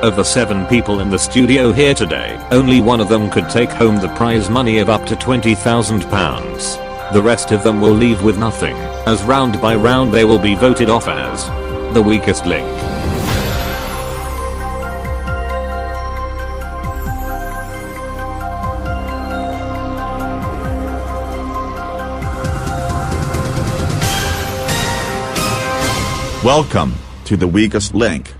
Of the 7 people in the studio here today, only one of them could take home the prize money of up to £20,000. The rest of them will leave with nothing, as round by round they will be voted off as the weakest link. Welcome to the weakest link.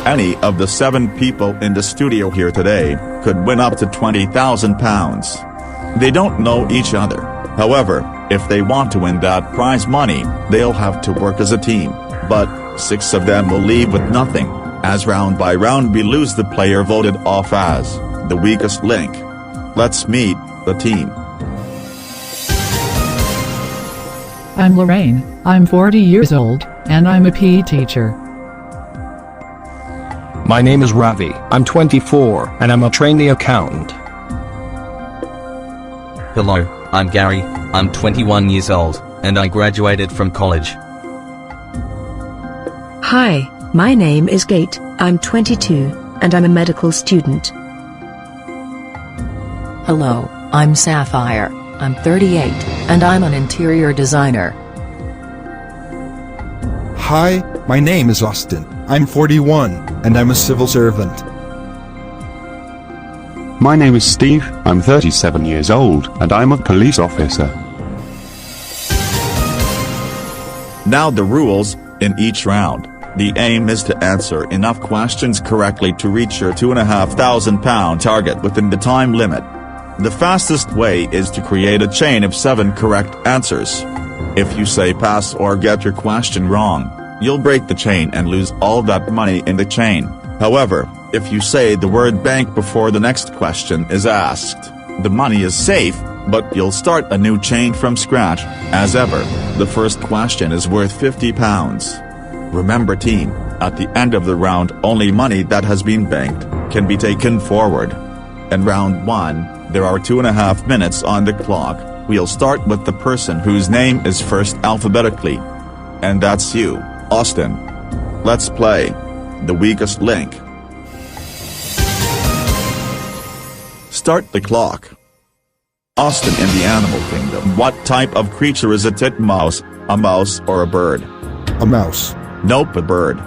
Any of the 7 people in the studio here today could win up to £20,000. They don't know each other. However, if they want to win that prize money, they'll have to work as a team. But 6 of them will leave with nothing, as round by round we lose the player voted off as the weakest link. Let's meet the team. I'm Lorraine, I'm 40 years old, and I'm a PE teacher. My name is Ravi, I'm 24, and I'm a trainee accountant. Hello, I'm Gary, I'm 21 years old, and I graduated from college. Hi, my name is Kate, I'm 22, and I'm a medical student. Hello, I'm Sapphire, I'm 38, and I'm an interior designer. Hi, my name is Austin, I'm 41, and I'm a civil servant. My name is Steve, I'm 37 years old, and I'm a police officer. Now the rules. In each round, the aim is to answer enough questions correctly to reach your £2,500 target within the time limit. The fastest way is to create a chain of 7 correct answers. If you say pass or get your question wrong, you'll break the chain and lose all that money in the chain. However, if you say the word bank before the next question is asked, the money is safe, but you'll start a new chain from scratch. As ever, the first question is worth £50. Remember team, at the end of the round only money that has been banked can be taken forward. In round 1, there are 2.5 minutes on the clock. We'll start with the person whose name is first alphabetically. And that's you, Austin. Let's play the weakest link. Start the clock. Austin, in the animal kingdom, what type of creature is a titmouse, a mouse or a bird? A mouse. Nope, a bird.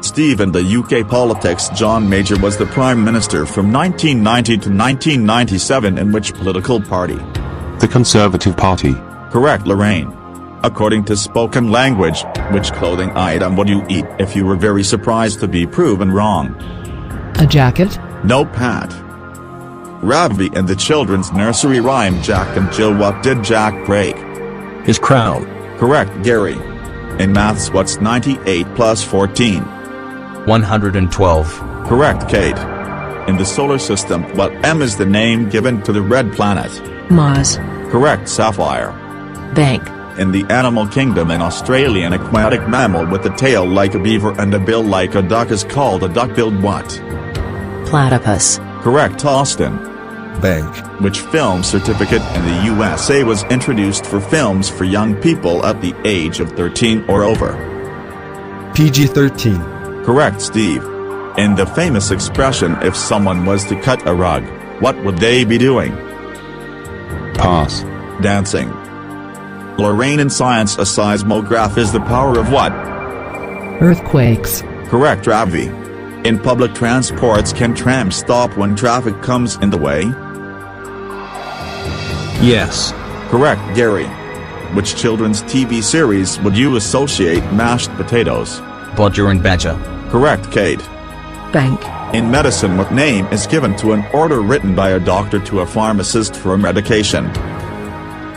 Steve, in the UK politics, John Major was the Prime Minister from 1990 to 1997 in which political party? The Conservative Party. Correct, Lorraine. According to spoken language, which clothing item would you eat if you were very surprised to be proven wrong? A jacket? Nope, hat. Ravi, in the children's nursery rhyme Jack and Jill, what did Jack break? His crown. Correct, Gary. In maths, what's 98 plus 14? 112. Correct, Kate. In the solar system, what M is the name given to the red planet? Mars. Correct, Sapphire. Bank. In the animal kingdom, an Australian aquatic mammal with a tail like a beaver and a bill like a duck is called a duck-billed what? Platypus. Correct, Austin. Bank. Which film certificate in the USA was introduced for films for young people at the age of 13 or over? PG-13. Correct, Steve. In the famous expression if someone was to cut a rug, what would they be doing? Pass. Dancing. Lorraine, in science, a seismograph is the power of what? Earthquakes. Correct, Ravi. In public transports, can trams stop when traffic comes in the way? Yes. Correct, Gary. Which children's TV series would you associate mashed potatoes? Bodger and Badger. Correct, Kate. Bank. In medicine, what name is given to an order written by a doctor to a pharmacist for a medication?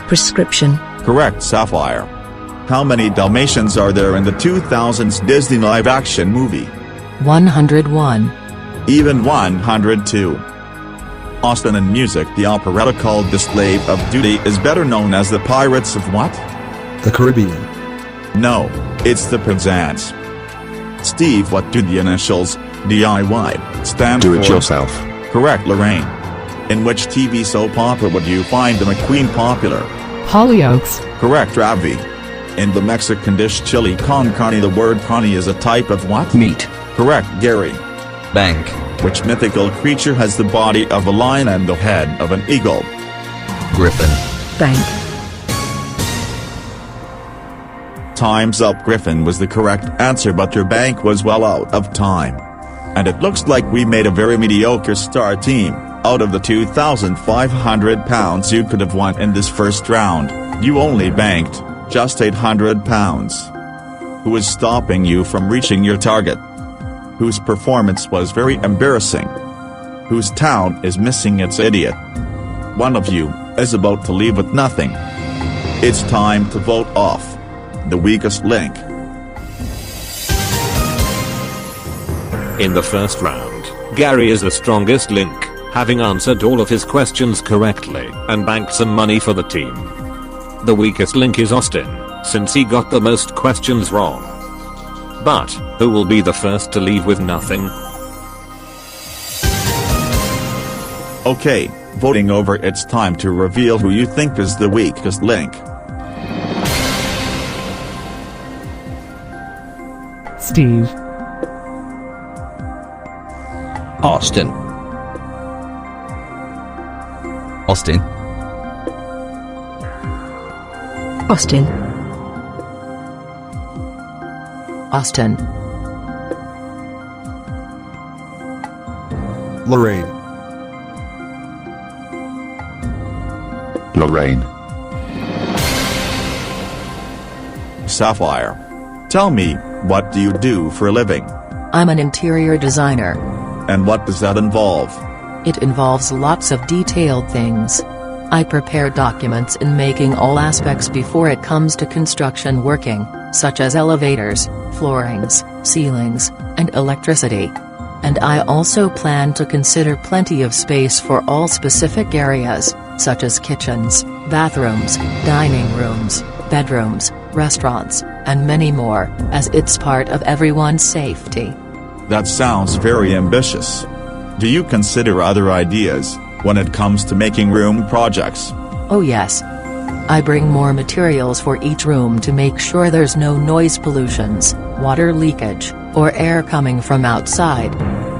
Prescription. Correct, Sapphire. How many Dalmatians are there in the 2000s Disney live-action movie? 101. Even 102. Austin, in music, the operetta called The Slave of Duty is better known as the Pirates of what? The Caribbean. No, it's the Penzance. Steve, what do the initials DIY stand for? Do it yourself. Correct, Lorraine. In which TV soap opera would you find the McQueen popular? Hollyoaks. Correct, Ravi. In the Mexican dish chili con carne, the word carne is a type of what? Meat. Correct, Gary. Bank. Which mythical creature has the body of a lion and the head of an eagle? Griffin. Bank. Time's up. Griffin was the correct answer, but your bank was well out of time. And it looks like we made a very mediocre star team. Out of the £2,500 you could have won in this first round, you only banked just £800. Who is stopping you from reaching your target? Whose performance was very embarrassing? Whose town is missing its idiot? One of you is about to leave with nothing. It's time to vote off the weakest link. In the first round, Gary is the strongest link, having answered all of his questions correctly and banked some money for the team. The weakest link is Austin, since he got the most questions wrong. But, who will be the first to leave with nothing? Okay, voting over, it's time to reveal who you think is the weakest link. Steve. Austin. Austin. Austin. Austin. Lorraine. Lorraine. Sapphire. Tell me, what do you do for a living? I'm an interior designer. And what does that involve? It involves lots of detailed things. I prepare documents in making all aspects before it comes to construction working, such as elevators, floorings, ceilings, and electricity. And I also plan to consider plenty of space for all specific areas, such as kitchens, bathrooms, dining rooms, bedrooms, restaurants, and many more, as it's part of everyone's safety. That sounds very ambitious. Do you consider other ideas when it comes to making room projects? Oh yes. I bring more materials for each room to make sure there's no noise pollutions, water leakage, or air coming from outside.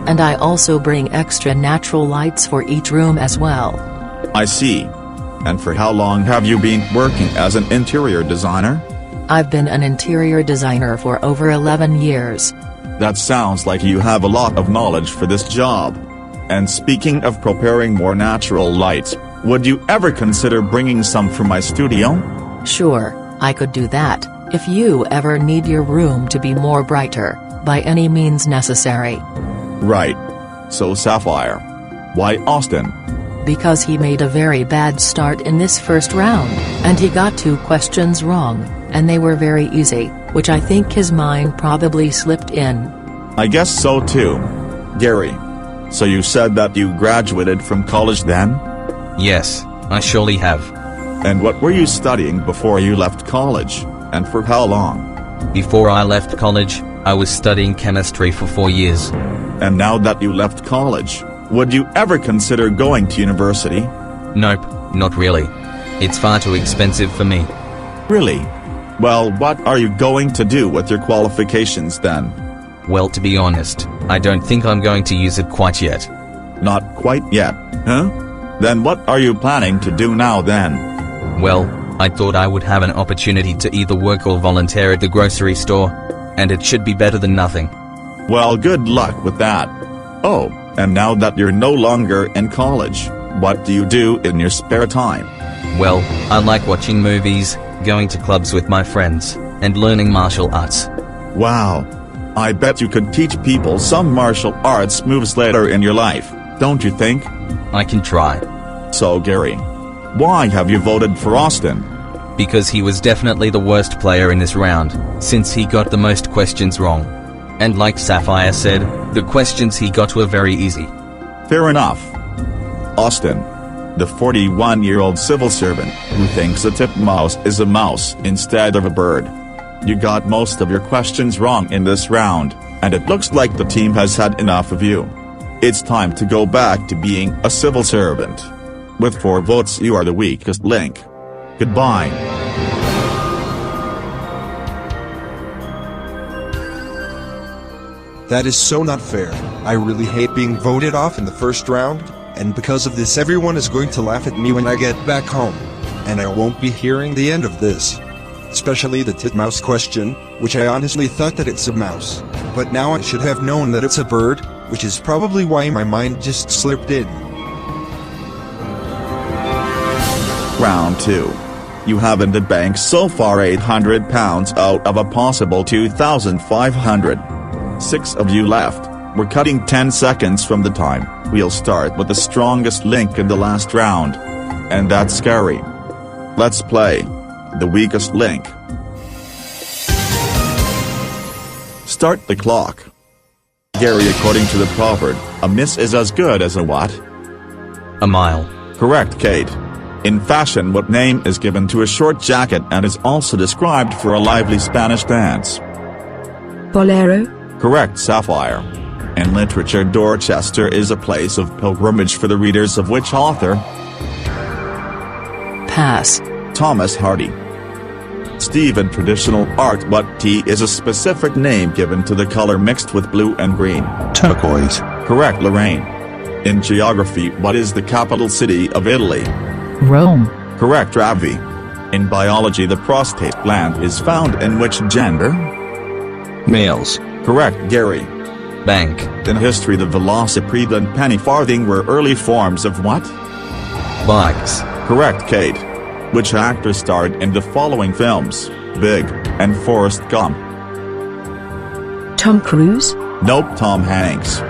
And I also bring extra natural lights for each room as well. I see. And for how long have you been working as an interior designer? I've been an interior designer for over 11 years. That sounds like you have a lot of knowledge for this job. And speaking of preparing more natural lights, would you ever consider bringing some from my studio? Sure, I could do that, if you ever need your room to be more brighter, by any means necessary. Right. So Sapphire. Why Austin? Because he made a very bad start in this first round, and he got 2 questions wrong, and they were very easy, which I think his mind probably slipped in. I guess so too. Gary. So you said that you graduated from college then? Yes, I surely have. And what were you studying before you left college, and for how long? Before I left college, I was studying chemistry for 4 years. And now that you left college, would you ever consider going to university? Nope, not really. It's far too expensive for me. Really? Well, what are you going to do with your qualifications then? Well, to be honest, I don't think I'm going to use it quite yet. Not quite yet, huh? Then what are you planning to do now then? Well, I thought I would have an opportunity to either work or volunteer at the grocery store, and it should be better than nothing. Well, good luck with that. Oh, and now that you're no longer in college, what do you do in your spare time? Well, I like watching movies, going to clubs with my friends, and learning martial arts. Wow. I bet you could teach people some martial arts moves later in your life, don't you think? I can try. So Gary, why have you voted for Austin? Because he was definitely the worst player in this round, since he got the most questions wrong. And like Sapphire said, the questions he got were very easy. Fair enough. Austin, the 41-year-old civil servant who thinks a titmouse is a mouse instead of a bird. You got most of your questions wrong in this round, and it looks like the team has had enough of you. It's time to go back to being a civil servant. With 4 votes, you are the weakest link. Goodbye. That is so not fair. I really hate being voted off in the first round, and because of this everyone is going to laugh at me when I get back home. And I won't be hearing the end of this. Especially the titmouse question, which I honestly thought that it's a mouse. But now I should have known that it's a bird, which is probably why my mind just slipped in. Round 2. You have in the bank so far £800 out of a possible 2,500. 6 of you left. We're cutting 10 seconds from the time. We'll start with the strongest link in the last round. And that's scary. Let's play. The weakest link. Start the clock. Gary, according to the proverb, a miss is as good as a what? A mile. Correct, Kate. In fashion, what name is given to a short jacket and is also described for a lively Spanish dance? Bolero. Correct, Sapphire. In literature, Dorchester is a place of pilgrimage for the readers of which author? Pass. Thomas Hardy. Steve, in traditional art, what tea is a specific name given to the color mixed with blue and green? Turquoise. Correct, Lorraine. In geography, what is the capital city of Italy? Rome. Correct, Ravi. In biology, the prostate gland is found in which gender? Males. Correct, Gary. Bank. In history, the velocipede and penny farthing were early forms of what? Bikes. Correct, Kate. Which actor starred in the following films, Big and Forrest Gump? Tom Cruise. Nope, Tom Hanks.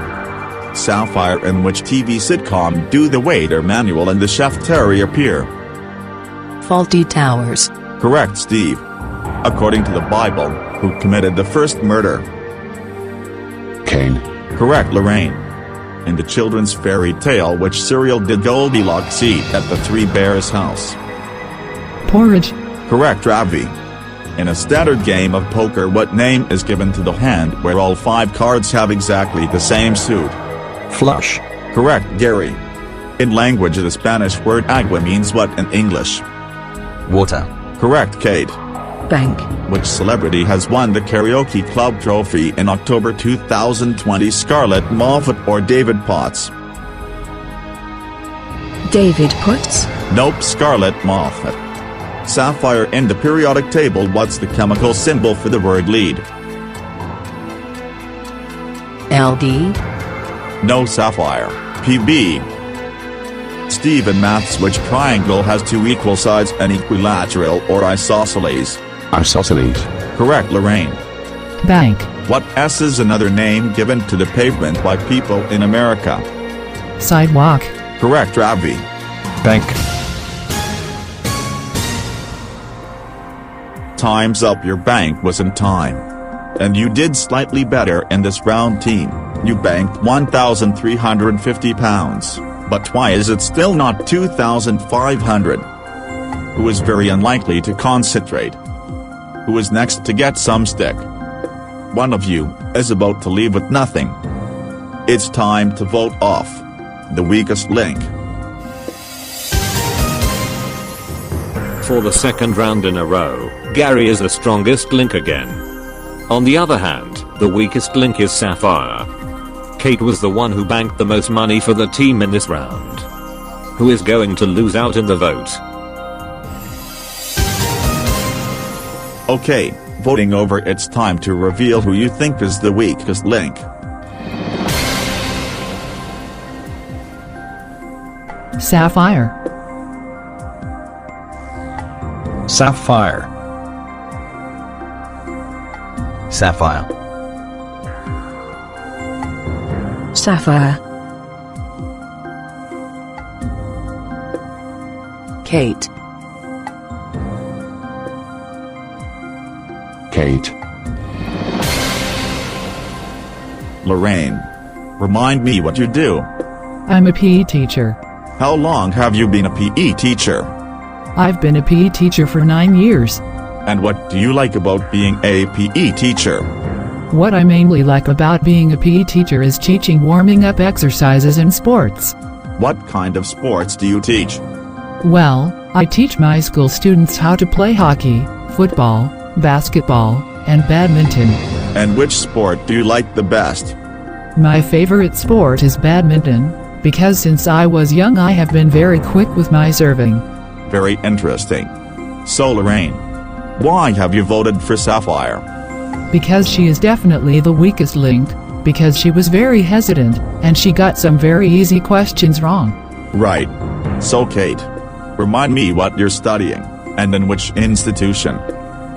Sapphire, in which TV sitcom do the waiter Manuel and the chef Terry appear? Faulty Towers. Correct, Steve. According to the Bible, who committed the first murder? Cain. Correct, Lorraine. In the children's fairy tale, which cereal did Goldilocks eat at the Three Bears house? Porridge. Correct, Ravi. In a standard game of poker, what name is given to the hand where all 5 cards have exactly the same suit? Flush. Correct, Gary. In language, the Spanish word agua means what in English? Water. Correct, Kate. Bank. Which celebrity has won the Karaoke Club trophy in October 2020? Scarlett Moffat or David Potts? David Potts. Nope, Scarlett Moffat. Sapphire, in the periodic table, what's the chemical symbol for the word lead? LD. No, Sapphire. PB. Steve, in maths, which triangle has 2 equal sides, an equilateral or isosceles? Isosceles. Correct, Lorraine. Bank. What S is another name given to the pavement by people in America? Sidewalk. Correct, Ravi. Bank. Time's up. Your bank was in time. And you did slightly better in this round, team. You banked £1,350. But why is it still not 2,500? Who is very unlikely to concentrate? Who is next to get some stick? One of you is about to leave with nothing. It's time to vote off the weakest link. For the second round in a row, Gary is the strongest link again. On the other hand, the weakest link is Sapphire. Kate was the one who banked the most money for the team in this round. Who is going to lose out in the vote? Okay, voting over, it's time to reveal who you think is the weakest link. Sapphire. Sapphire. Sapphire. Sapphire. Kate. Kate. Lorraine. Remind me what you do. I'm a PE teacher. How long have you been a PE teacher? I've been a PE teacher for 9 years. And what do you like about being a PE teacher? What I mainly like about being a PE teacher is teaching warming up exercises in sports. What kind of sports do you teach? Well, I teach my school students how to play hockey, football, basketball, and badminton. And which sport do you like the best? My favorite sport is badminton, because since I was young I have been very quick with my serving. Very interesting. So Lorraine, why have you voted for Sapphire? Because she is definitely the weakest link, because she was very hesitant, and she got some very easy questions wrong. Right. So Kate, remind me what you're studying, and in which institution.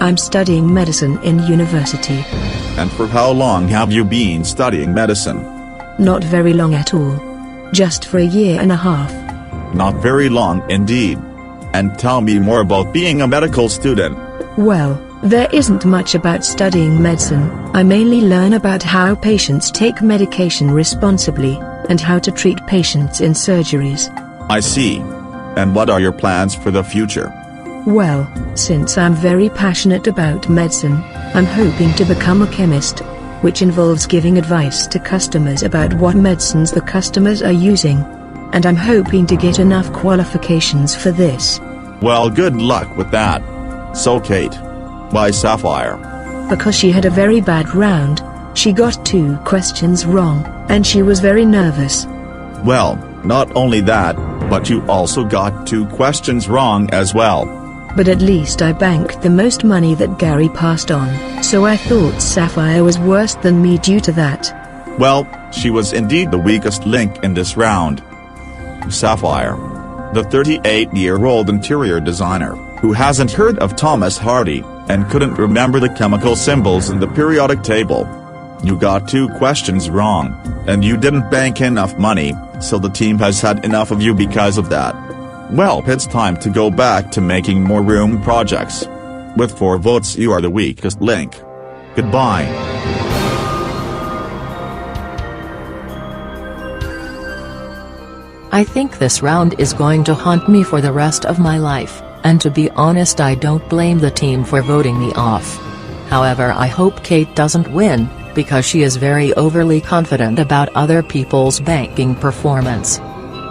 I'm studying medicine in university. And for how long have you been studying medicine? Not very long at all. Just for a year and a half. Not very long indeed. And tell me more about being a medical student. Well, there isn't much about studying medicine. I mainly learn about how patients take medication responsibly, and how to treat patients in surgeries. I see. And what are your plans for the future? Well, since I'm very passionate about medicine, I'm hoping to become a chemist, which involves giving advice to customers about what medicines the customers are using. And I'm hoping to get enough qualifications for this. Well, good luck with that. So Kate, why Sapphire? Because she had a very bad round, she got 2 questions wrong, and she was very nervous. Well, not only that, but you also got 2 questions wrong as well. But at least I banked the most money that Gary passed on, so I thought Sapphire was worse than me due to that. Well, she was indeed the weakest link in this round. Sapphire, the 38-year-old interior designer, who hasn't heard of Thomas Hardy, and couldn't remember the chemical symbols in the periodic table. You got 2 questions wrong, and you didn't bank enough money, so the team has had enough of you because of that. Well, it's time to go back to making more room projects. With 4 votes you are the weakest link. Goodbye. I think this round is going to haunt me for the rest of my life, and to be honest I don't blame the team for voting me off. However, I hope Kate doesn't win, because she is very overly confident about other people's banking performance.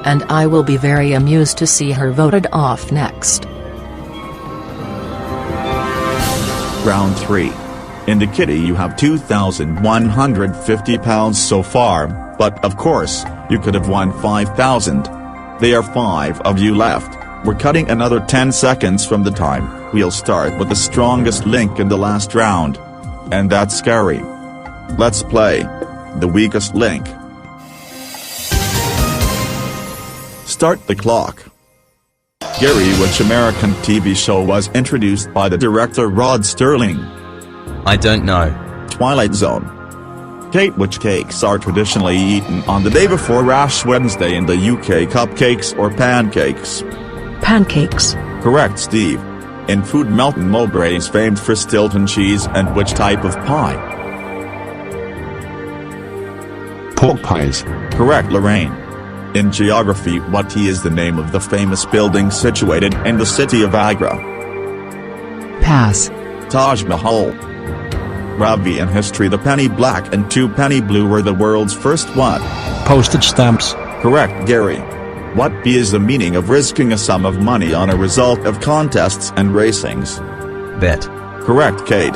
And I will be very amused to see her voted off next. Round 3. In the kitty you have £2,150 so far, but of course, you could have won 5,000. There are 5 of you left. We're cutting another 10 seconds from the time. We'll start with the strongest link in the last round. And that's scary. Let's play. The weakest link. Start the clock. Gary, which American TV show was introduced by the director Rod Sterling? I don't know. Twilight Zone. Kate, which cakes are traditionally eaten on the day before Ash Wednesday in the UK? Cupcakes or pancakes? Pancakes. Correct, Steve. In food, Melton Mowbray is famed for Stilton cheese and which type of pie? Pork pies. Correct, Lorraine. In geography, what is the name of the famous building situated in the city of Agra? Pass. Taj Mahal. Ravi, in history, the penny black and 2 penny blue were the world's first what? Postage stamps. Correct, Gary. What is the meaning of risking a sum of money on a result of contests and racings? Bet. Correct, Kate.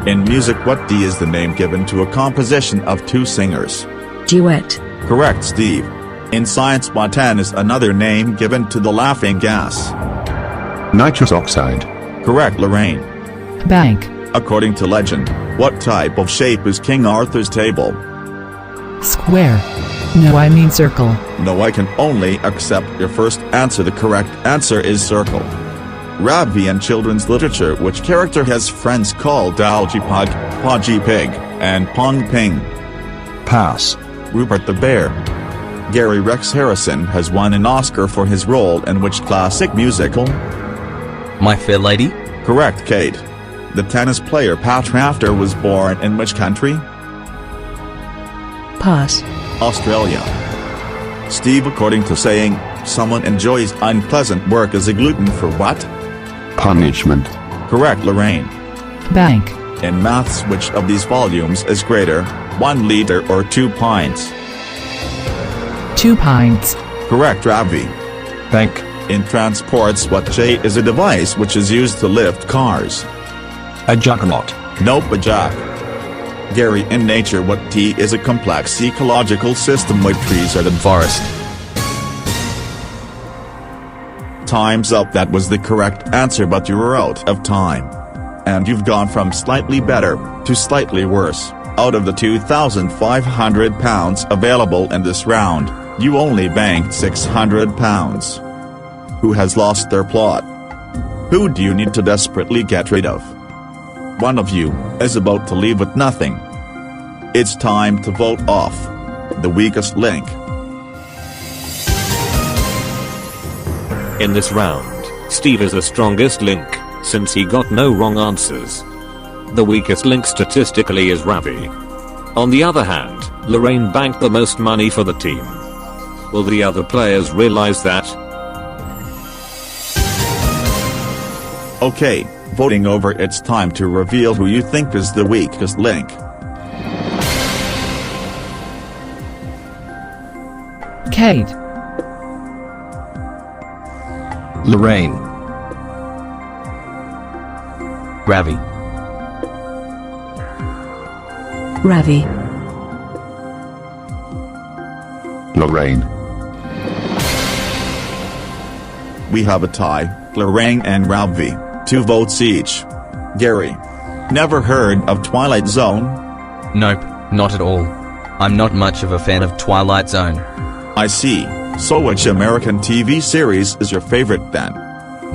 In music, what is the name given to a composition of 2 singers? Duet. Correct, Steve. In science, what is another name given to the laughing gas? Nitrous oxide. Correct, Lorraine. Bank. According to legend, what type of shape is King Arthur's table? Square. No, I mean circle. No, I can only accept your first answer. The correct answer is circle. Ravi, in children's literature, which character has friends called Algy Pug, Podgy Pig, and Pong Ping? Pass. Rupert the Bear. Gary, Rex Harrison has won an Oscar for his role in which classic musical? My Fair Lady? Correct, Kate. The tennis player Pat Rafter was born in which country? Pass. Australia. Steve, according to saying, someone enjoys unpleasant work as a glutton for what? Punishment. Correct, Lorraine. Bank. In maths, which of these volumes is greater, 1 liter or 2 pints? 2 pints. Correct, Ravi. Bank. In transports, what J is a device which is used to lift cars? A juggernaut. Nope, a jack. Gary, in nature what T is a complex ecological system with trees and Forest. Time's up. That was the correct answer, but you were out of time. And you've gone from slightly better to slightly worse. Out of the £2,500 available in this round, you only banked £600. Who has lost their plot? Who do you need to desperately get rid of? One of you is about to leave with nothing. It's time to vote off the weakest link. In this round, Steve is the strongest link, since he got no wrong answers. The weakest link statistically is Ravi. On the other hand, Lorraine banked the most money for the team. Will the other players realize that? Okay, voting over, it's time to reveal who you think is the weakest link. Kate. Lorraine. Ravi. Ravi. Lorraine. We have a tie, Lorraine and Ravi, 2 votes each. Gary. Never heard of Twilight Zone? Nope, not at all. I'm not much of a fan of Twilight Zone. I see, so which American TV series is your favorite then?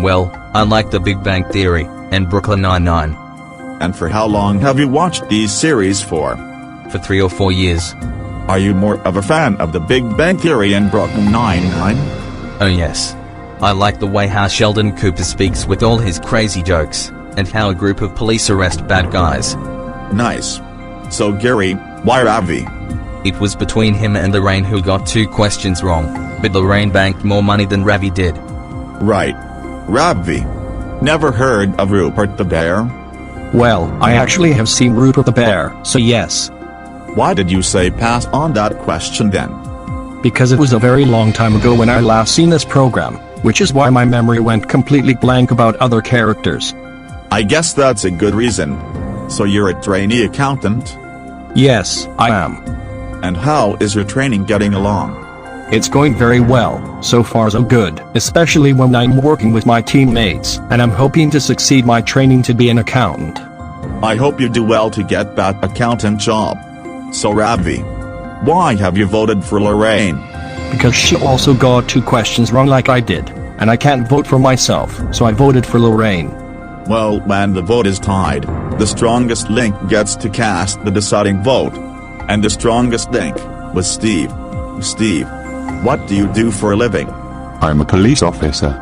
Well, I like The Big Bang Theory and Brooklyn Nine-Nine. And for how long have you watched these series for? For 3 or 4 years. Are you more of a fan of The Big Bang Theory and Brooklyn Nine-Nine? Oh yes. I like the way how Sheldon Cooper speaks with all his crazy jokes, and how a group of police arrest bad guys. Nice. So Gary, why Ravi? It was between him and Lorraine who got 2 questions wrong, but Lorraine banked more money than Ravi did. Right. Ravi. Never heard of Rupert the Bear? Well, I actually have seen Rupert the Bear, so yes. Why did you say pass on that question then? Because it was a very long time ago when I last seen this program, which is why my memory went completely blank about other characters. I guess that's a good reason. So you're a trainee accountant? Yes, I am. And how is your training getting along? It's going very well, so far so good, especially when I'm working with my teammates, and I'm hoping to succeed my training to be an accountant. I hope you do well to get that accountant job. So Ravi, why have you voted for Lorraine? Because she also got 2 questions wrong like I did, and I can't vote for myself, so I voted for Lorraine. Well, when the vote is tied, the strongest link gets to cast the deciding vote. And the strongest link was Steve. Steve, what do you do for a living? I'm a police officer.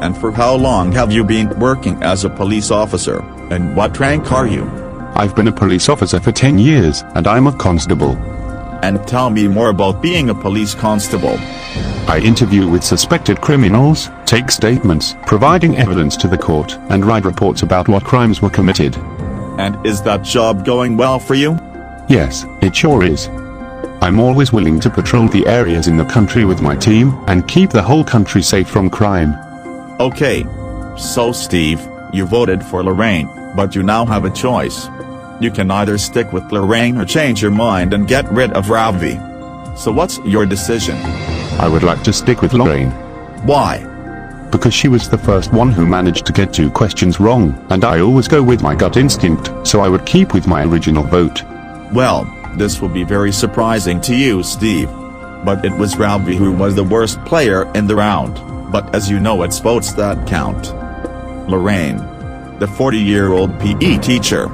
And for how long have you been working as a police officer, and what rank are you? I've been a police officer for 10 years, and I'm a constable. And tell me more about being a police constable. I interview with suspected criminals, take statements, providing evidence to the court, and write reports about what crimes were committed. And is that job going well for you? Yes, it sure is. I'm always willing to patrol the areas in the country with my team, and keep the whole country safe from crime. Okay. So Steve, you voted for Lorraine, but you now have a choice. You can either stick with Lorraine or change your mind and get rid of Ravi. So what's your decision? I would like to stick with Lorraine. Why? Because she was the first one who managed to get 2 questions wrong, and I always go with my gut instinct, so I would keep with my original vote. Well, this will be very surprising to you, Steve. But it was Ravi who was the worst player in the round, but as you know, it's votes that count. Lorraine, the 40-year-old PE teacher.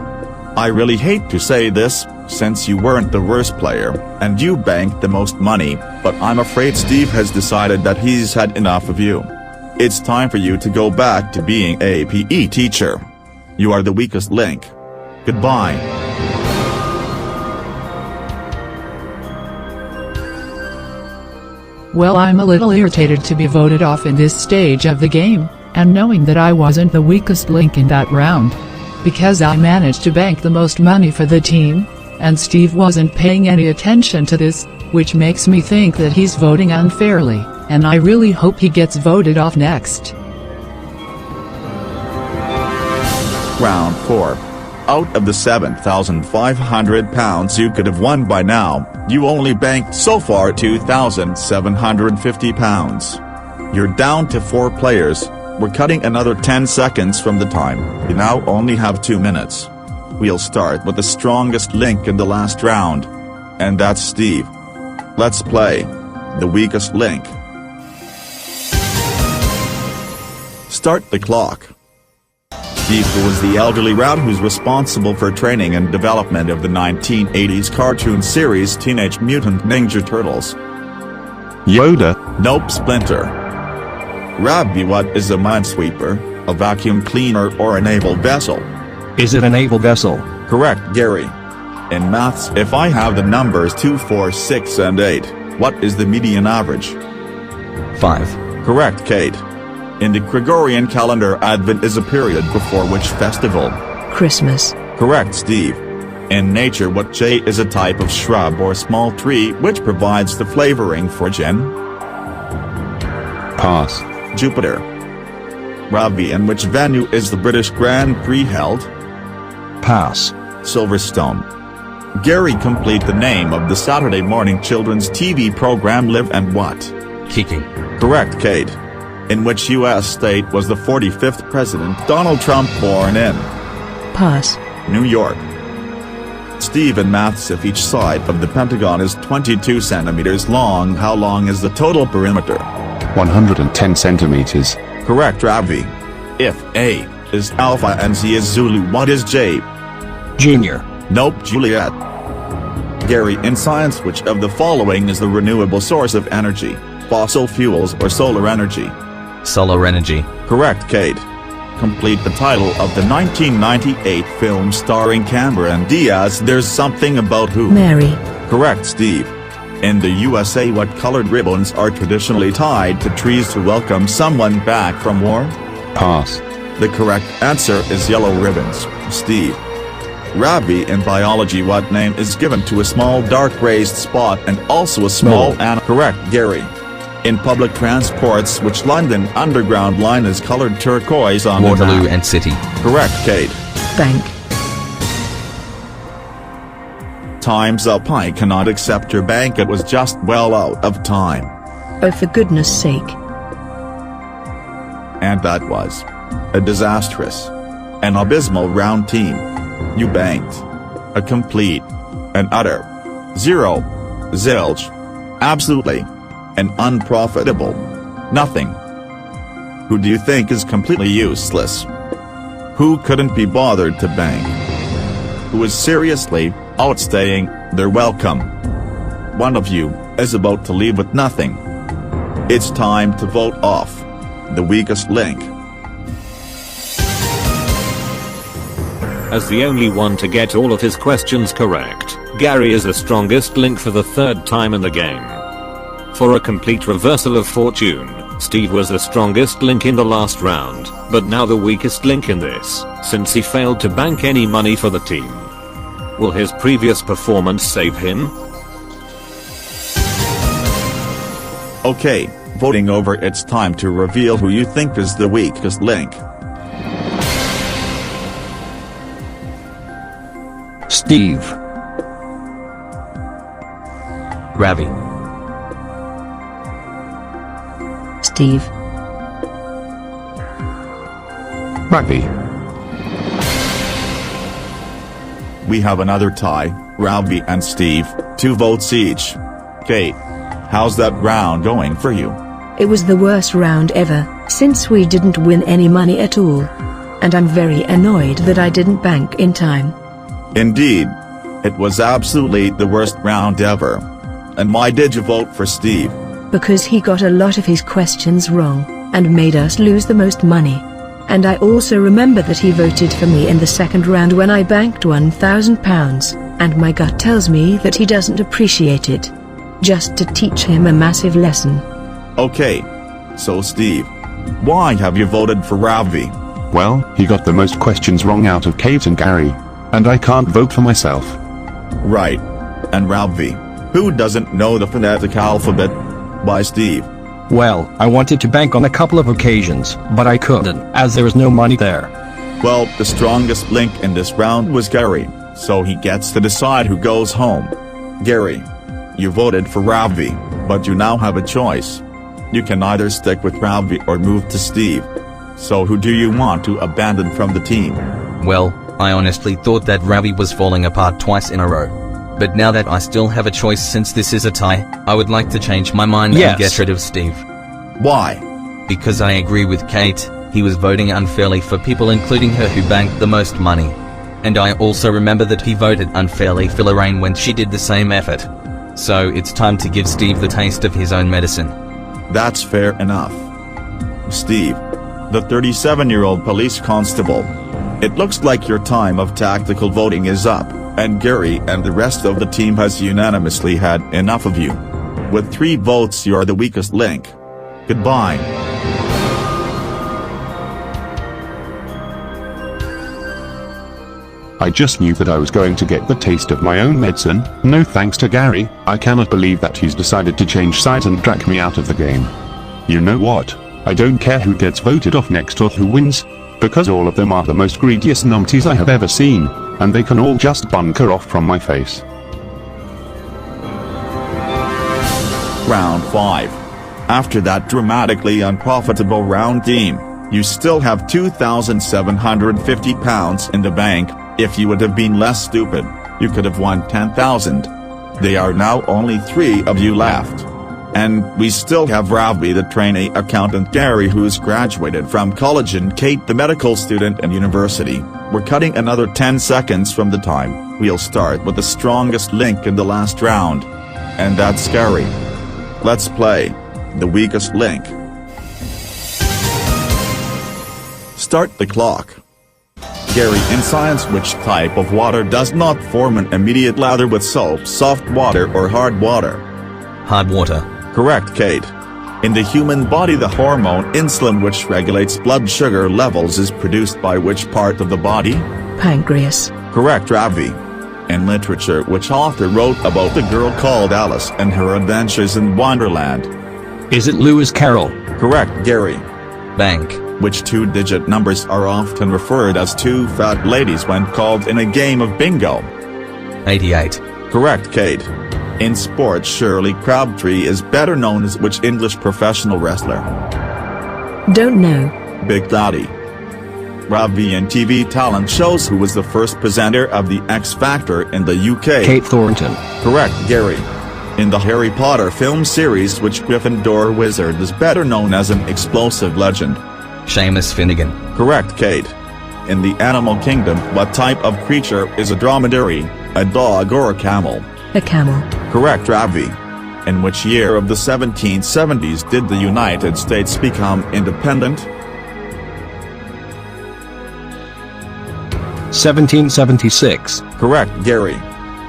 I really hate to say this, since you weren't the worst player, and you banked the most money, but I'm afraid Steve has decided that he's had enough of you. It's time for you to go back to being a PE teacher. You are the weakest link. Goodbye. Well, I'm a little irritated to be voted off in this stage of the game, and knowing that I wasn't the weakest link in that round. Because I managed to bank the most money for the team, and Steve wasn't paying any attention to this, which makes me think that he's voting unfairly, and I really hope he gets voted off next. Round 4. Out of the £7,500 you could have won by now, you only banked so far £2,750. You're down to 4 players. We're cutting another 10 seconds from the time. You now only have 2 minutes. We'll start with the strongest link in the last round. And that's Steve. Let's play. The weakest link. Start the clock. Steve, who was the elderly rat who's responsible for training and development of the 1980s cartoon series Teenage Mutant Ninja Turtles. Yoda. Nope. Splinter. Rabbi, what is a minesweeper, a vacuum cleaner or a naval vessel? Is it a naval vessel? Correct, Gary. In maths, if I have the numbers 2, 4, 6 and 8, what is the median average? 5. Correct, Kate. In the Gregorian calendar, Advent is a period before which festival? Christmas. Correct, Steve. In nature, what J is a type of shrub or small tree which provides the flavoring for gin? Pass. Jupiter. Ravi, in which venue is the British Grand Prix held? Pass. Silverstone. Gary, complete the name of the Saturday morning children's TV program Live and what? Kicking. Correct, Kate. In which U.S. state was the 45th President Donald Trump born in? Pass. New York. Steve, in maths, if each side of the Pentagon is 22 centimeters long, how long is the total perimeter? 110 centimeters. Correct, Ravi. If A is Alpha and Z is Zulu, what is J? Junior. Nope, Juliet. Gary, in science, which of the following is the renewable source of energy? Fossil fuels or solar energy? Solar energy. Correct, Kate. Complete the title of the 1998 film starring Cameron Diaz, There's Something About Who? Mary. Correct, Steve. In the USA, what colored ribbons are traditionally tied to trees to welcome someone back from war? Pass. The correct answer is yellow ribbons, Steve. Ravi, in biology, what name is given to a small dark raised spot and also a small animal? Correct, Gary. In public transports, which London Underground line is colored turquoise on the Waterloo map? and City. Correct, Kate. Bank. Time's up. I cannot accept your bank. It was just well out of time. Oh, for goodness sake. And that was a disastrous, an abysmal round, team. You banked a complete, an utter, zero, zilch, absolutely, an unprofitable nothing. Who do you think is completely useless? Who couldn't be bothered to bank? Who is seriously outstaying their welcome? One of you is about to leave with nothing. It's time to vote off the weakest link. As the only one to get all of his questions correct, Gary is the strongest link for the 3rd time in the game. For a complete reversal of fortune, Steve was the strongest link in the last round, but now the weakest link in this, since he failed to bank any money for the team. Will his previous performance save him? Okay, voting over, it's time to reveal who you think is the weakest link. Steve. Ravi. Steve. Ravi. We have another tie, Ravi and Steve, 2 votes each. Kate, how's that round going for you? It was the worst round ever, since we didn't win any money at all. And I'm very annoyed that I didn't bank in time. Indeed. It was absolutely the worst round ever. And why did you vote for Steve? Because he got a lot of his questions wrong, and made us lose the most money. And I also remember that he voted for me in the 2nd round when I banked £1,000, and my gut tells me that he doesn't appreciate it. Just to teach him a massive lesson. Okay. So Steve, why have you voted for Ravi? Well, he got the most questions wrong out of Kate and Gary. And I can't vote for myself. Right. And Ravi, who doesn't know the phonetic alphabet? By Steve. Well, I wanted to bank on a couple of occasions, but I couldn't, as there was no money there. Well, the strongest link in this round was Gary, so he gets to decide who goes home. Gary, you voted for Ravi, but you now have a choice. You can either stick with Ravi or move to Steve. So who do you want to abandon from the team? Well, I honestly thought that Ravi was falling apart twice in a row. But now that I still have a choice since this is a tie, I would like to change my mind and get rid of Steve. Why? Because I agree with Kate, he was voting unfairly for people including her who banked the most money. And I also remember that he voted unfairly for Lorraine when she did the same effort. So it's time to give Steve the taste of his own medicine. That's fair enough. Steve, the 37-year-old police constable. It looks like your time of tactical voting is up, and Gary and the rest of the team has unanimously had enough of you. With 3 votes you're the weakest link. Goodbye. I just knew that I was going to get the taste of my own medicine. No thanks to Gary, I cannot believe that he's decided to change sides and drag me out of the game. You know what? I don't care who gets voted off next or who wins, because all of them are the most greediest numpties I have ever seen, and they can all just bunker off from my face. Round 5. After that dramatically unprofitable round, team, you still have £2,750 in the bank. If you would have been less stupid, you could have won 10,000. There are now only 3 of you left. And we still have Ravi the trainee accountant, Gary who's graduated from college, and Kate the medical student in university. We're cutting another 10 seconds from the time. We'll start with the strongest link in the last round. And that's Gary. Let's play. The weakest link. Start the clock. Gary, in science, which type of water does not form an immediate lather with soap? Soft water or hard water? Hard water. Correct, Kate. In the human body, the hormone insulin, which regulates blood sugar levels, is produced by which part of the body? Pancreas. Correct, Ravi. In literature, which author wrote about the girl called Alice and her adventures in Wonderland? Is it Lewis Carroll? Correct, Gary. Bank. Which 2-digit numbers are often referred as 2 fat ladies when called in a game of bingo? 88. Correct, Kate. In sports, Shirley Crabtree is better known as which English professional wrestler? Don't know. Big Daddy. Ravi in TV talent shows, who was the first presenter of the X Factor in the UK? Kate Thornton. Correct, Gary. In the Harry Potter film series, which Gryffindor wizard is better known as an explosive legend? Seamus Finnegan. Correct, Kate. In the animal kingdom, what type of creature is a dromedary, a dog or a camel? A camel. Correct, Ravi. In which year of the 1770s did the United States become independent? 1776. Correct, Gary.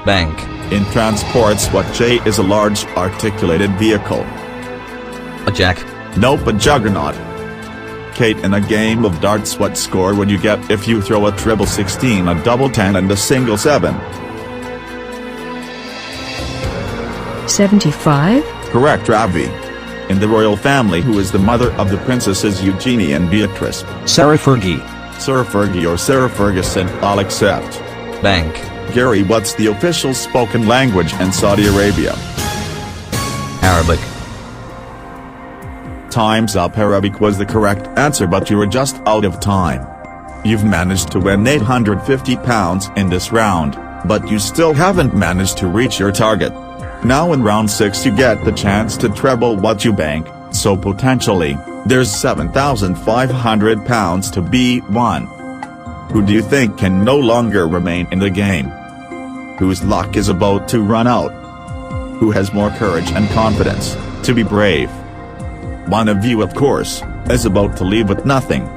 Bank. In transports, what J is a large articulated vehicle? A jack. Nope, a juggernaut. Kate, in a game of darts, what score would you get if you throw a triple 16, a double 10 and a single 7? 75? Correct, Ravi. In the royal family, who is the mother of the princesses Eugenie and Beatrice? Sarah Fergie. Sir Fergie or Sarah Ferguson, I'll accept. Bank. Gary, what's the official spoken language in Saudi Arabia? Arabic. Time's up. Arabic was the correct answer, but you were just out of time. You've managed to win £850 in this round, but you still haven't managed to reach your target. Now in round 6 you get the chance to treble what you bank, so potentially, there's £7,500 to be won. Who do you think can no longer remain in the game? Whose luck is about to run out? Who has more courage and confidence to be brave? One of you, of course, is about to leave with nothing.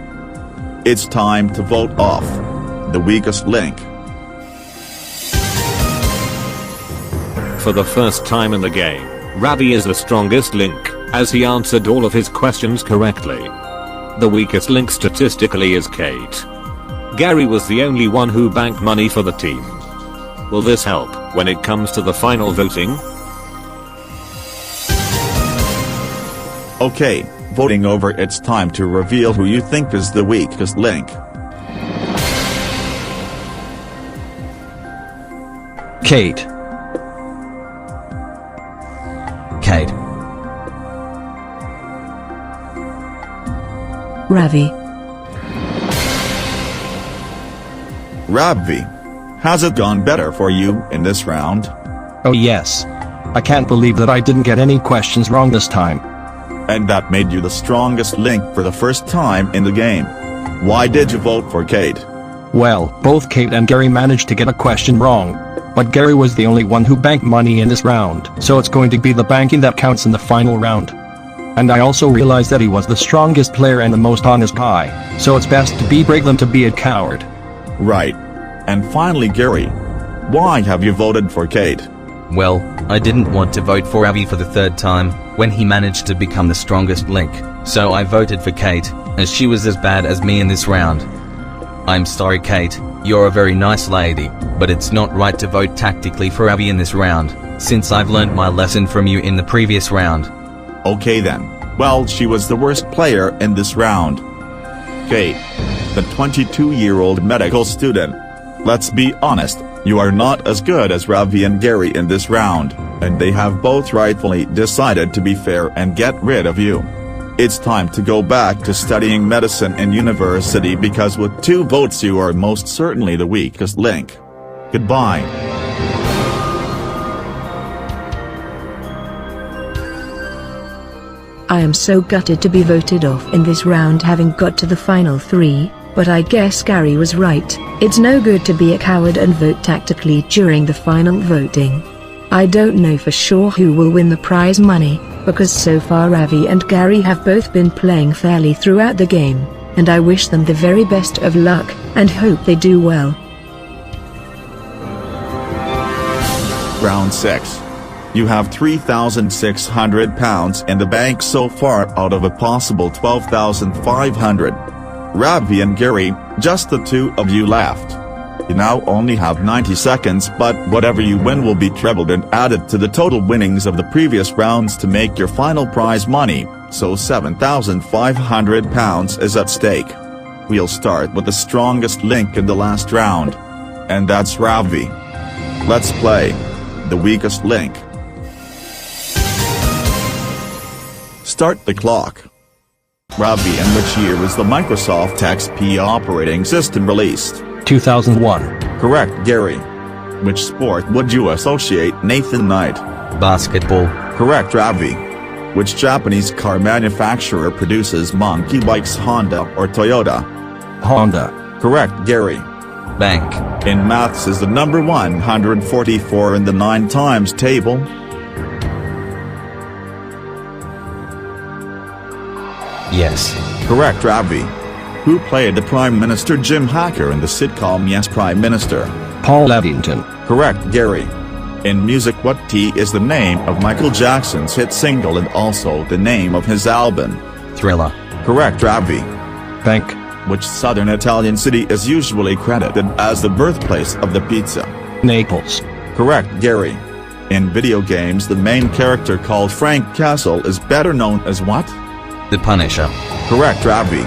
It's time to vote off the weakest link. For the first time in the game, Ravi is the strongest link, as he answered all of his questions correctly. The weakest link statistically is Kate. Gary was the only one who banked money for the team. Will this help when it comes to the final voting? Okay, voting over, it's time to reveal who you think is the weakest link. Kate. Kate. Ravi. Ravi, has it gone better for you in this round? Oh yes. I can't believe that I didn't get any questions wrong this time. And that made you the strongest link for the first time in the game. Why did you vote for Kate? Well, both Kate and Gary managed to get a question wrong. But Gary was the only one who banked money in this round, so it's going to be the banking that counts in the final round. And I also realized that he was the strongest player and the most honest guy, so it's best to be brave than to be a coward. Right. And finally Gary, why have you voted for Kate? Well, I didn't want to vote for Ravi for the third time, when he managed to become the strongest link, so I voted for Kate, as she was as bad as me in this round. I'm sorry Kate, you're a very nice lady, but it's not right to vote tactically for Ravi in this round, since I've learned my lesson from you in the previous round. Okay then. Well, she was the worst player in this round. Kate, the 22-year-old medical student. Let's be honest, you are not as good as Ravi and Gary in this round, and they have both rightfully decided to be fair and get rid of you. It's time to go back to studying medicine in university because with 2 votes you are most certainly the weakest link. Goodbye. I am so gutted to be voted off in this round having got to the final 3, but I guess Gary was right. It's no good to be a coward and vote tactically during the final voting. I don't know for sure who will win the prize money, because so far Ravi and Gary have both been playing fairly throughout the game, and I wish them the very best of luck, and hope they do well. Round 6. You have £3,600 in the bank so far out of a possible £12,500. Ravi and Gary, just the 2 of you left. You now only have 90 seconds, but whatever you win will be trebled and added to the total winnings of the previous rounds to make your final prize money, so £7,500 is at stake. We'll start with the strongest link in the last round. And that's Ravi. Let's play the weakest link. Start the clock. Ravi, in which year was the Microsoft XP operating system released? 2001. Correct, Gary. Which sport would you associate Nathan Knight? Basketball. Correct, Ravi. Which Japanese car manufacturer produces monkey bikes, Honda or Toyota? Honda. Correct, Gary. Bank. In maths is the number 144 in the 9 times table? Yes. Correct, Ravi. Who played the Prime Minister Jim Hacker in the sitcom Yes Prime Minister? Paul Eddington. Correct, Gary. In music, what T is the name of Michael Jackson's hit single and also the name of his album? Thriller. Correct, Ravi. Bank. Which southern Italian city is usually credited as the birthplace of the pizza? Naples. Correct, Gary. In video games, the main character called Frank Castle is better known as what? The Punisher. Correct, Ravi.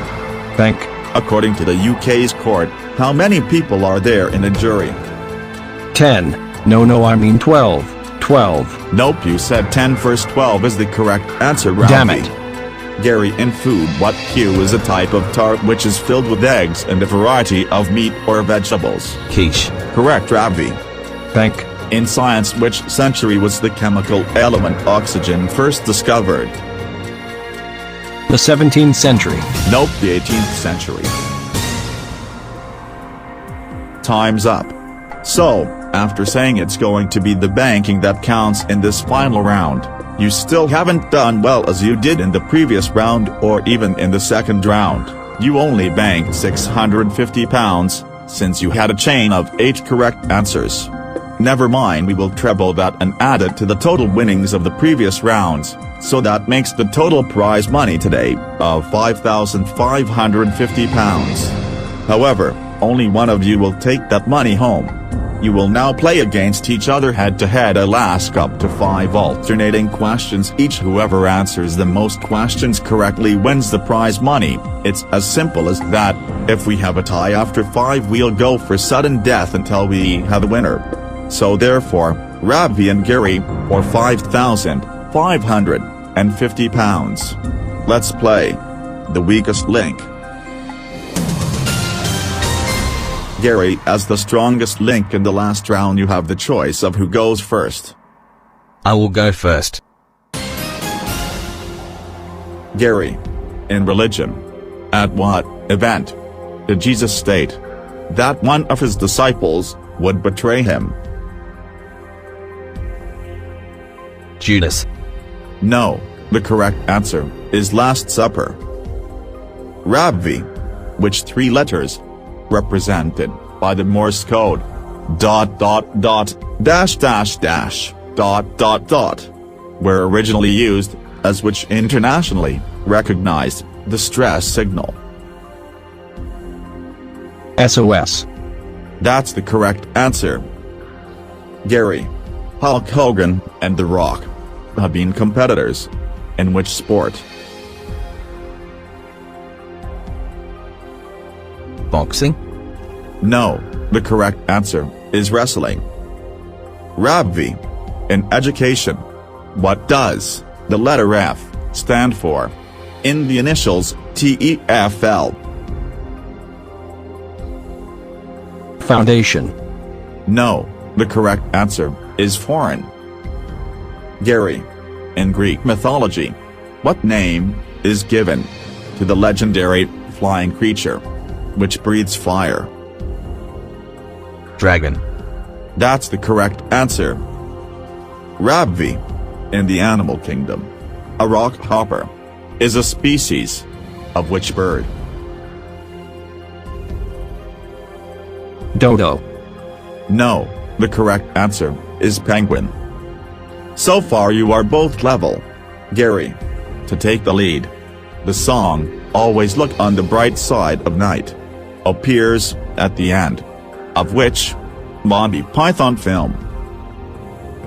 Bank. According to the UK's court, how many people are there in a jury? 10. No, I mean 12. 12. Nope, you said 10 first. 12 is the correct answer, Ravi. Damn it. Gary, in food, what Q is a type of tart which is filled with eggs and a variety of meat or vegetables? Quiche. Correct, Ravi. Bank. In science, which century was the chemical element oxygen first discovered? The 17th century. Nope, the 18th century. Time's up. So, after saying it's going to be the banking that counts in this final round, you still haven't done well as you did in the previous round or even in the second round. You only banked £650, since you had a chain of 8 correct answers. Never mind, we will treble that and add it to the total winnings of the previous rounds, so that makes the total prize money today of £5,550. However, only one of you will take that money home. You will now play against each other head-to-head. I'll ask up to 5 alternating questions each. Whoever answers the most questions correctly wins the prize money. It's as simple as that. If we have a tie after 5, we'll go for sudden death until we have a winner. So therefore, Ravi and Gary, for £5,550. Let's play. The weakest link. Gary, as the strongest link in the last round, you have the choice of who goes first. I will go first. Gary. In religion. At what event did Jesus state that one of his disciples would betray him? Judas. No, the correct answer is Last Supper. Ravi. Which three letters, represented by the Morse code, ... were originally used as which internationally recognized the stress signal? SOS. That's the correct answer. Gary. Hulk Hogan and The Rock have been competitors in which sport? Boxing. No, the correct answer is wrestling. Ravi. In education. What does the letter F stand for in the initials TEFL? Foundation. No, the correct answer is foreign. Gary. In Greek mythology, what name is given to the legendary flying creature which breathes fire? Dragon. That's the correct answer. Ravi. In the animal kingdom, a rockhopper is a species of which bird? Dodo. No, the correct answer is penguin. So far you are both level. Gary. To take the lead. The song, Always Look on the Bright Side of Night, appears at the end of which Monty Python film?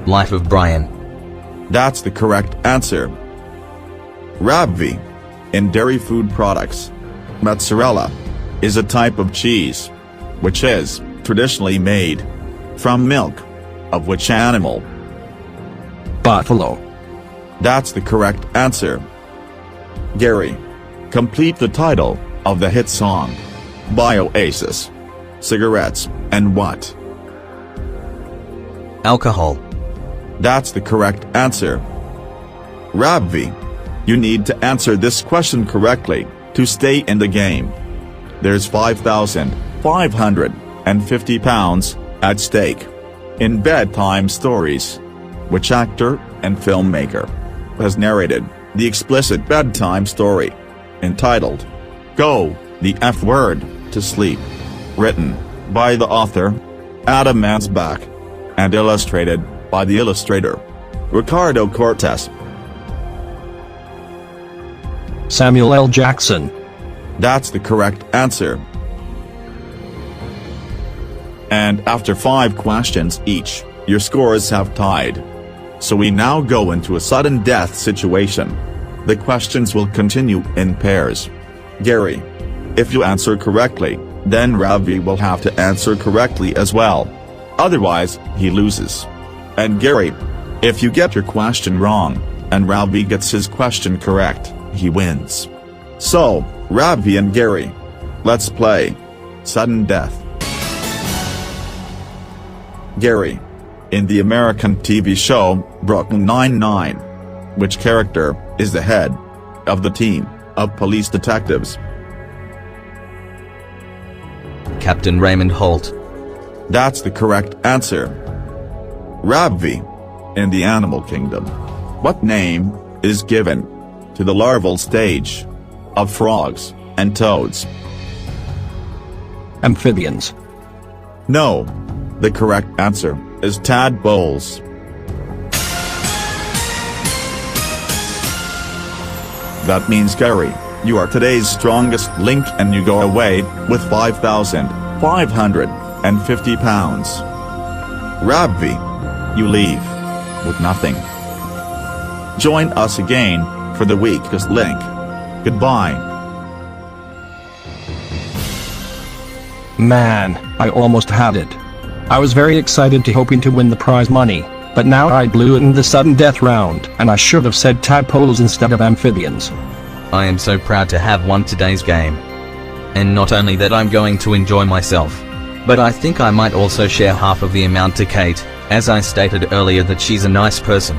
Life of Brian. That's the correct answer. Ravi. In dairy food products, mozzarella is a type of cheese which is traditionally made from milk of which animal? Buffalo. That's the correct answer. Gary. Complete the title of the hit song by Oasis. Cigarettes and what? Alcohol. That's the correct answer. Ravi. You need to answer this question correctly to stay in the game. There's £5,550 at stake. In bedtime stories, which actor and filmmaker has narrated the explicit bedtime story entitled Go the F Word to Sleep, written by the author Adam Mansbach and illustrated by the illustrator Ricardo Cortez? Samuel L. Jackson. That's the correct answer. And after 5 questions each, your scores have tied. So we now go into a sudden death situation. The questions will continue in pairs. Gary. If you answer correctly, then Ravi will have to answer correctly as well. Otherwise, he loses. And Gary. If you get your question wrong, and Ravi gets his question correct, he wins. So, Ravi and Gary. Let's play. Sudden death. Gary. In the American TV show, Brooklyn Nine-Nine, which character is the head of the team of police detectives? Captain Raymond Holt. That's the correct answer. Ravi. In the animal kingdom, what name is given to the larval stage of frogs and toads? Amphibians. No. The correct answer is tadpoles. That means Gary, you are today's strongest link and you go away with £5,550. Ravi. You leave with nothing. Join us again for the weakest link. Goodbye. Man, I almost had it. I was very excited to hoping to win the prize money, but now I blew it in the sudden death round, and I should have said tadpoles instead of amphibians. I am so proud to have won today's game. And not only that, I'm going to enjoy myself, but I think I might also share half of the amount to Kate, as I stated earlier that she's a nice person.